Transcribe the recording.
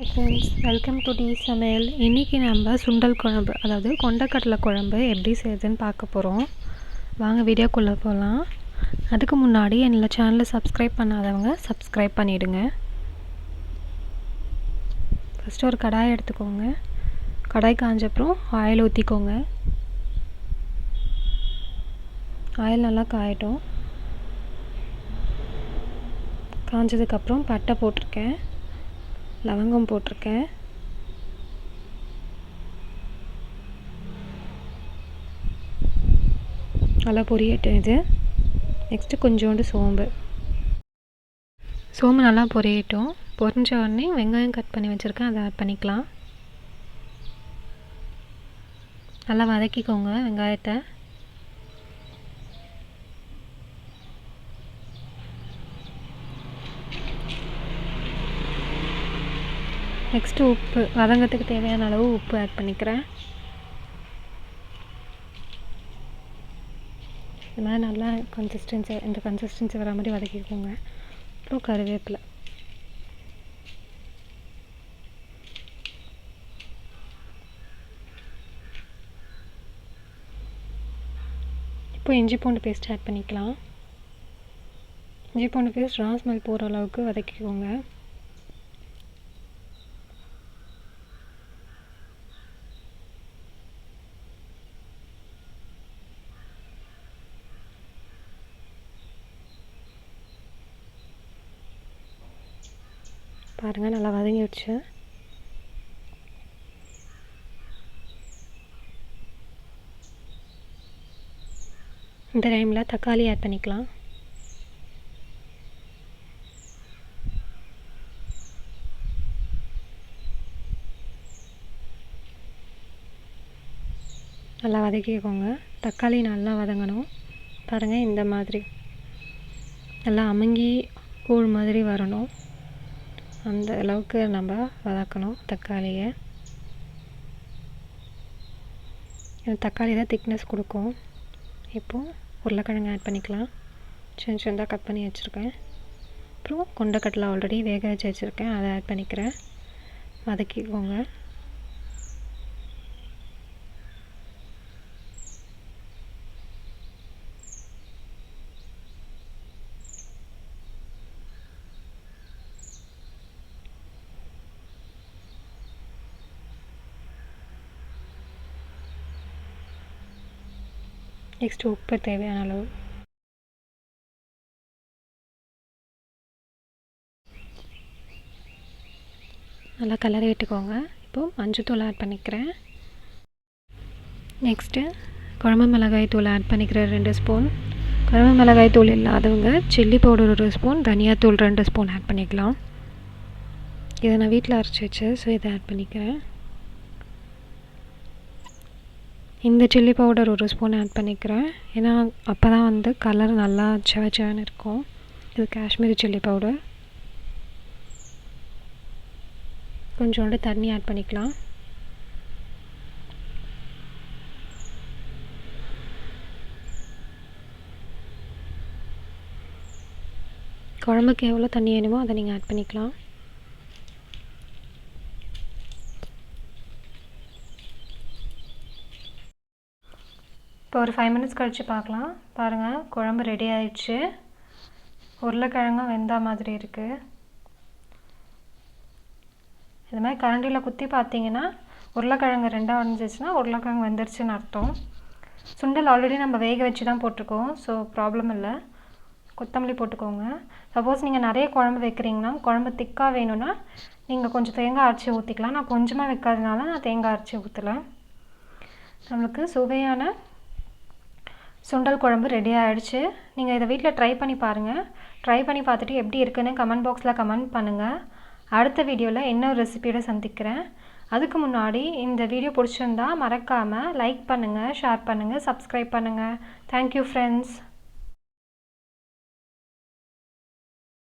Hi friends, welcome to Samayal. இன்னைக்கு நம்ம சுண்டல் குழம்பு அதாவது கொண்டக்கடலை குழம்பு எப்படி செய்யுதுன்னு பார்க்க போகிறோம். வாங்க வீடியோக்குள்ளே போகலாம். அதுக்கு முன்னாடி என்னோட சேனலை சப்ஸ்கிரைப் பண்ணாதவங்க சப்ஸ்கிரைப் பண்ணிவிடுங்க. ஃபஸ்ட்டு ஒரு கடாய் எடுத்துக்கோங்க. கடாய் காஞ்சப்புறம் ஆயில் ஊற்றிக்கோங்க. ஆயில் நல்லா காயட்டும். காஞ்சதுக்கப்புறம் பட்டை போட்டிருக்கேன், லவங்கம் போட்டிருக்கேன், நல்லா பொரியட்டும். இது நெக்ஸ்ட்டு கொஞ்சோண்டு சோம்பு நல்லா பொரியட்டும். பொரிஞ்ச உடனே வெங்காயம் கட் பண்ணி வச்சுருக்கேன், அதை ஆட் பண்ணிக்கலாம். நல்லா வதக்கிக்கோங்க வெங்காயத்தை. நெக்ஸ்ட்டு உப்பு, வதங்கிறதுக்கு தேவையான அளவு உப்பு ஆட் பண்ணிக்கிறேன். இது மாதிரி நல்லா இந்த கன்சிஸ்டன்சி வர மாதிரி வதக்கிக்கோங்க. அப்புறம் கருவேப்பிலை, இப்போ இஞ்சி பூண்டு பேஸ்ட் ஆட் பண்ணிக்கலாம். இஞ்சி பூண்டு பேஸ்ட் ரா ஸ்மெல் போகிற அளவுக்கு வதக்கிக்கோங்க. பாருங்கள், நல்லா வதங்கிடுச்சு. இந்த டைமில் தக்காளி ஆட் பண்ணிக்கலாம். நல்லா வதக்கிக்கோங்க. தக்காளி நல்லா வதங்கணும். பாருங்கள், இந்த மாதிரி நல்லா அமுங்கி கூழ் மாதிரி வரணும். அந்த அளவுக்கு நம்ம வதக்கணும் தக்காளியை. தக்காளி தான் திக்னஸ் கொடுக்கும். இப்போது உருளைக்கிழங்கு ஆட் பண்ணிக்கலாம். சின்ன சின்னதாக கட் பண்ணி வச்சுருக்கேன். அப்புறம் கொண்டக்கடலை ஆல்ரெடி வேக வச்சு வச்சுருக்கேன், அதை ஆட் பண்ணிக்கிறேன். வதக்கிக்கோங்க. நெக்ஸ்ட்டு உப்பு தேவையான அளவு. நல்லா கலரி விட்டுக்கோங்க. இப்போது மஞ்சள்தூள் ஆட் பண்ணிக்கிறேன். நெக்ஸ்ட்டு குழம்பு மிளகாய் தூள் ஆட் பண்ணிக்கிறேன் 2 ஸ்பூன். குழம்பு மிளகாய் தூள் இல்லாதவங்க சில்லி பவுடர் 1 ஸ்பூன், தனியாத்தூள் 2 ஸ்பூன் ஆட் பண்ணிக்கலாம். இதை நான் வீட்டில் அரைச்சி வச்சேன், ஸோ இதை ஆட் பண்ணிக்கிறேன். இந்த சில்லி பவுடர் 1 ஸ்பூன் ஆட் பண்ணிக்கிறேன். ஏன்னா அப்போ தான் கலர் நல்லா செவச்சேன்னு இருக்கும். இது காஷ்மீரி சில்லி பவுடர். கொஞ்சோண்டு தண்ணி ஆட் பண்ணிக்கலாம். குழம்புக்கு எவ்வளோ தண்ணி வேணுமோ அதை நீங்கள் ஆட் பண்ணிக்கலாம். இப்போ ஒரு 5 மினிட்ஸ் கழித்து பார்க்கலாம். பாருங்கள், குழம்பு ரெடி ஆயிடுச்சு. உருளைக்கிழங்கும் வெந்தா மாதிரி இருக்குது. இது மாதிரி கரண்டியில் குத்தி பார்த்தீங்கன்னா உருளைக்கிழங்கு 2ஆக உடஞ்சிச்சுன்னா உருளைக்கிழங்கு வெந்துருச்சுன்னு அர்த்தம். சுண்டல் ஆல்ரெடி நம்ம வேக வச்சு தான் போட்டிருக்கோம், ஸோ ப்ராப்ளம் இல்லை. கொத்தமல்லி போட்டுக்கோங்க. சப்போஸ் நீங்கள் நிறைய குழம்பு வைக்கிறீங்கன்னா, குழம்பு திக்காக வேணும்னா நீங்கள் கொஞ்சம் தேங்காய் அரைச்சி ஊற்றிக்கலாம். நான் கொஞ்சமாக வைக்காதனால நான் தேங்காய் அரைச்சி ஊற்றலை. நம்மளுக்கு சுவையான சுண்டல் குழம்பு ரெடி ஆகிடுச்சு. நீங்கள் இதை வீட்டில் ட்ரை பண்ணி பாருங்கள். ட்ரை பண்ணி பார்த்துட்டு எப்படி இருக்குன்னு கமெண்ட் பாக்ஸில் கமெண்ட் பண்ணுங்கள். அடுத்த வீடியோவில் இன்னொரு ரெசிபியோட சந்திக்கிறேன். அதுக்கு முன்னாடி இந்த வீடியோ பிடிச்சிருந்தா மறக்காமல் லைக் பண்ணுங்கள், ஷேர் பண்ணுங்கள், சப்ஸ்கிரைப் பண்ணுங்கள். Thank you friends.